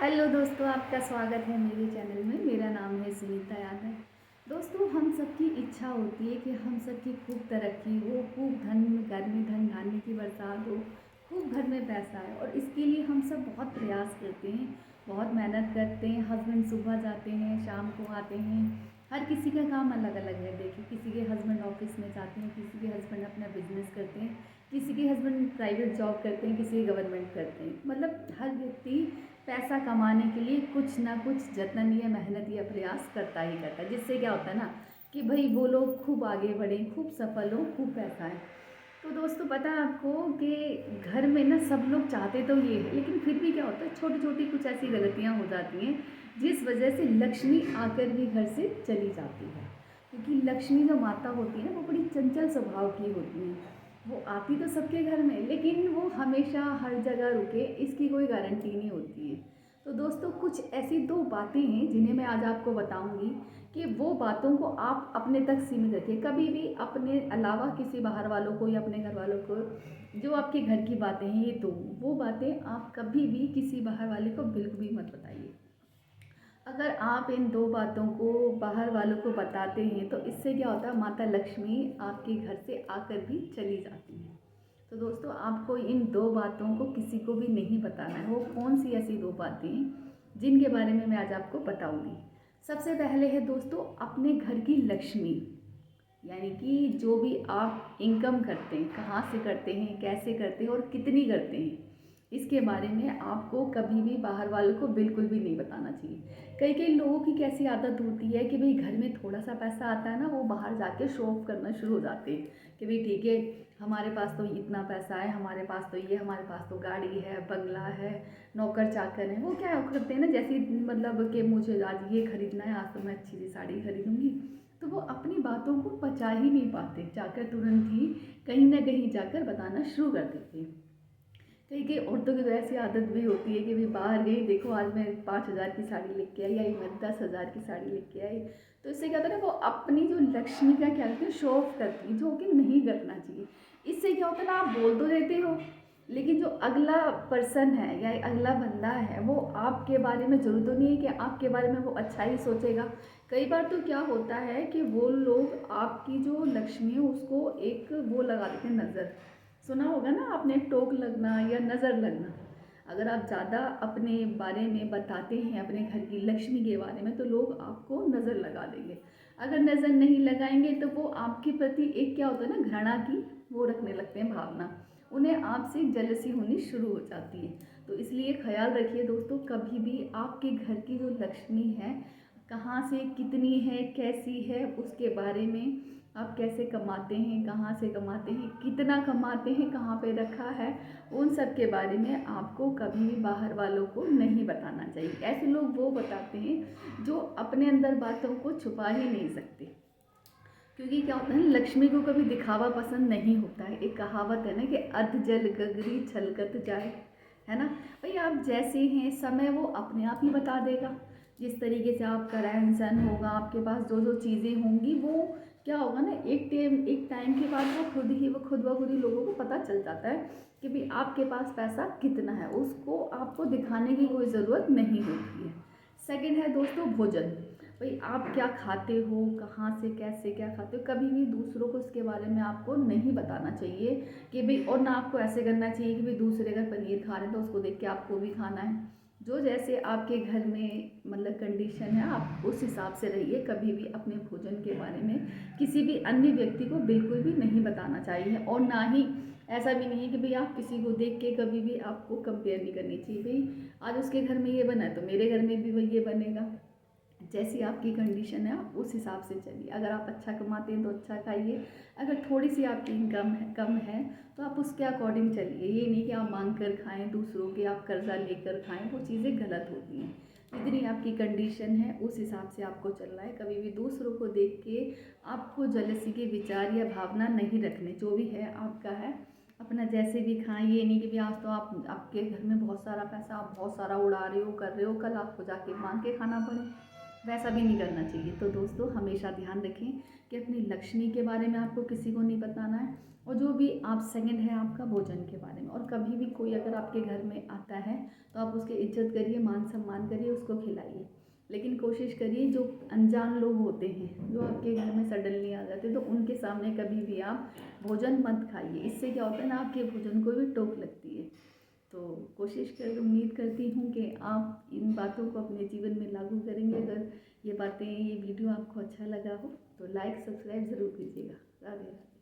Hello दोस्तों, आपका स्वागत है मेरे चैनल में। मेरा नाम है सुनीता यादव। दोस्तों, हम सबकी इच्छा होती है कि हम सबकी खूब तरक्की हो, खूब धन, घर में धन धान्य की बरसात हो, खूब घर में पैसा आए। और इसके लिए हम सब बहुत प्रयास करते हैं, बहुत मेहनत करते हैं। हस्बैंड सुबह जाते हैं, शाम को आते हैं। हर किसी का काम अलग अलग है। देखिए, किसी के हस्बैंड ऑफिस में जाते हैं, किसी के हस्बैंड अपना बिजनेस करते हैं, किसी के हस्बैंड प्राइवेट जॉब करते हैं, किसी गवर्नमेंट करते हैं। मतलब हर व्यक्ति पैसा कमाने के लिए कुछ ना कुछ जतन या मेहनत या प्रयास करता ही करता है। जिससे क्या होता है ना कि भाई वो लोग खूब आगे बढ़ें, खूब सफल हो, खूब पैसा है। तो दोस्तों, पता है आपको कि घर में ना सब लोग चाहते तो ये है, लेकिन फिर भी क्या होता है, छोटी छोटी कुछ ऐसी गलतियाँ हो जाती हैं जिस वजह से लक्ष्मी आकर भी घर से चली जाती है। क्योंकि लक्ष्मी जो माता होती है ना, वो बड़ी चंचल स्वभाव की होती है। वो आती तो सबके घर में, लेकिन वो हमेशा हर जगह रुके इसकी कोई गारंटी नहीं होती है। तो दोस्तों, कुछ ऐसी दो बातें हैं जिन्हें मैं आज आपको बताऊंगी कि वो बातों को आप अपने तक सीमित रखिए। कभी भी अपने अलावा किसी बाहर वालों को या अपने घर वालों को, जो आपके घर की बातें हैं, ये दो वो बातें आप कभी भी किसी बाहर वाले को बिल्कुल भी मत बताइए। अगर आप इन दो बातों को बाहर वालों को बताते हैं तो इससे क्या होता है, माता लक्ष्मी आपके घर से आकर भी चली जाती हैं। तो दोस्तों, आपको इन दो बातों को किसी को भी नहीं बताना है। वो कौन सी ऐसी दो बातें हैं जिनके बारे में मैं आज आपको बताऊंगी। सबसे पहले है दोस्तों, अपने घर की लक्ष्मी, यानी कि जो भी आप इनकम करते हैं, कहाँ से करते हैं, कैसे करते हैं और कितनी करते हैं, इसके बारे में आपको कभी भी बाहर वालों को बिल्कुल भी नहीं बताना चाहिए। कई कई लोगों की कैसी आदत होती है कि भाई घर में थोड़ा सा पैसा आता है ना, वो बाहर जाके शो ऑफ करना शुरू हो जाते हैं कि भाई ठीक है, हमारे पास तो इतना पैसा है, हमारे पास तो ये, हमारे पास तो गाड़ी है, बंगला है, नौकर चाकर है। वो क्या करते हैं ना, जैसे मतलब कि मुझे आज ये खरीदना है, आज तो मैं अच्छी सी साड़ी खरीदूंगी, तो वो अपनी बातों को पचा ही नहीं पाते, जाकर तुरंत ही कहीं ना कहीं जाकर बताना शुरू कर देते हैं। कई कई औरतों की तो ऐसी आदत भी होती है कि भाई बाहर गई, देखो आज मैं 5,000 की साड़ी लेके आई, मैं 10,000 की साड़ी लेके आई। तो इससे क्या होता है ना, वो अपनी जो लक्ष्मी का क्या करती है, शो ऑफ करती है, जो कि नहीं करना चाहिए। इससे क्या होता है ना, आप बोल तो देते हो, लेकिन जो अगला पर्सन है या अगला बंदा है, वो आपके बारे में जरूर तो नहीं है कि आपके बारे में वो अच्छा ही सोचेगा। कई बार तो क्या होता है कि वो लोग आपकी जो लक्ष्मी है उसको एक वो लगा देते हैं, नज़र। सुना होगा ना आपने, टोक लगना या नज़र लगना। अगर आप ज़्यादा अपने बारे में बताते हैं, अपने घर की लक्ष्मी के बारे में, तो लोग आपको नज़र लगा देंगे। अगर नज़र नहीं लगाएंगे तो वो आपके प्रति एक क्या होता है ना, घृणा की वो रखने लगते हैं भावना। उन्हें आपसे जलसी होनी शुरू हो जाती है। तो इसलिए ख्याल रखिए दोस्तों, कभी भी आपके घर की जो लक्ष्मी है, कहाँ से कितनी है, कैसी है, उसके बारे में, आप कैसे कमाते हैं, कहाँ से कमाते हैं, कितना कमाते हैं, कहाँ पे रखा है, उन सब के बारे में आपको कभी भी बाहर वालों को नहीं बताना चाहिए। ऐसे लोग वो बताते हैं जो अपने अंदर बातों को छुपा ही नहीं सकते। क्योंकि क्या होता है ना, लक्ष्मी को कभी दिखावा पसंद नहीं होता है। एक कहावत है ना कि अध जल गगरी छलकत जाए, है ना। भाई आप जैसे हैं, समय वो अपने आप ही बता देगा। जिस तरीके से आपका रहन सहन होगा, आपके पास जो जो चीज़ें होंगी, वो क्या होगा ना, एक टाइम के बाद वो खुद ब खुद ही लोगों को पता चल जाता है कि भाई आपके पास पैसा कितना है। उसको आपको दिखाने की कोई ज़रूरत नहीं होती है। सेकंड है दोस्तों, भोजन। भाई आप क्या खाते हो, कहाँ से कैसे क्या खाते हो, कभी भी दूसरों को इसके बारे में आपको नहीं बताना चाहिए कि भाई, और ना आपको ऐसे करना चाहिए कि भाई दूसरे अगर पनीर खा रहे हैं तो उसको देख के आपको भी खाना है। जो जैसे आपके घर में मतलब कंडीशन है, आप उस हिसाब से रहिए। कभी भी अपने भोजन के बारे में किसी भी अन्य व्यक्ति को बिल्कुल भी नहीं बताना चाहिए। और ना ही ऐसा भी नहीं है कि भाई आप किसी को देख के कभी भी आपको कंपेयर नहीं करनी चाहिए। भाई आज उसके घर में ये बना है तो मेरे घर में भी वही ये बनेगा। जैसी आपकी कंडीशन है आप उस हिसाब से चलिए। अगर आप अच्छा कमाते हैं तो अच्छा खाइए, अगर थोड़ी सी आपकी इनकम है, कम है, तो आप उसके अकॉर्डिंग चलिए। ये नहीं कि आप मांग कर खाएं दूसरों के, आप कर्जा लेकर खाएं, वो चीज़ें गलत होती हैं। जितनी आपकी कंडीशन है उस हिसाब से आपको चलना है। कभी भी दूसरों को देख के आपको जलसी के विचार या भावना नहीं रखने। जो भी है आपका है, अपना जैसे भी खाएं। ये नहीं कि भी आज तो आप, आपके घर में बहुत सारा पैसा, आप बहुत सारा उड़ा रहे हो, कर रहे हो, कल आपको जाके मांग के खाना पड़े। वैसा भी नहीं करना चाहिए। तो दोस्तों, हमेशा ध्यान रखें कि अपनी लक्ष्मी के बारे में आपको किसी को नहीं बताना है। और जो भी आप सेकंड है आपका भोजन के बारे में। और कभी भी कोई अगर आपके घर में आता है तो आप उसकी इज्जत करिए, मान सम्मान करिए, उसको खिलाइए। लेकिन कोशिश करिए जो अनजान लोग होते हैं जो आपके घर में सडनली आ जाते हैं तो उनके सामने कभी भी आप भोजन मत खाइए। इससे क्या होता है ना, आपके भोजन को भी टोक लगती है। तो उम्मीद करती हूँ कि आप इन बातों को अपने जीवन में लागू करेंगे। अगर ये वीडियो आपको अच्छा लगा हो तो लाइक सब्सक्राइब ज़रूर कीजिएगा। राधे राधे।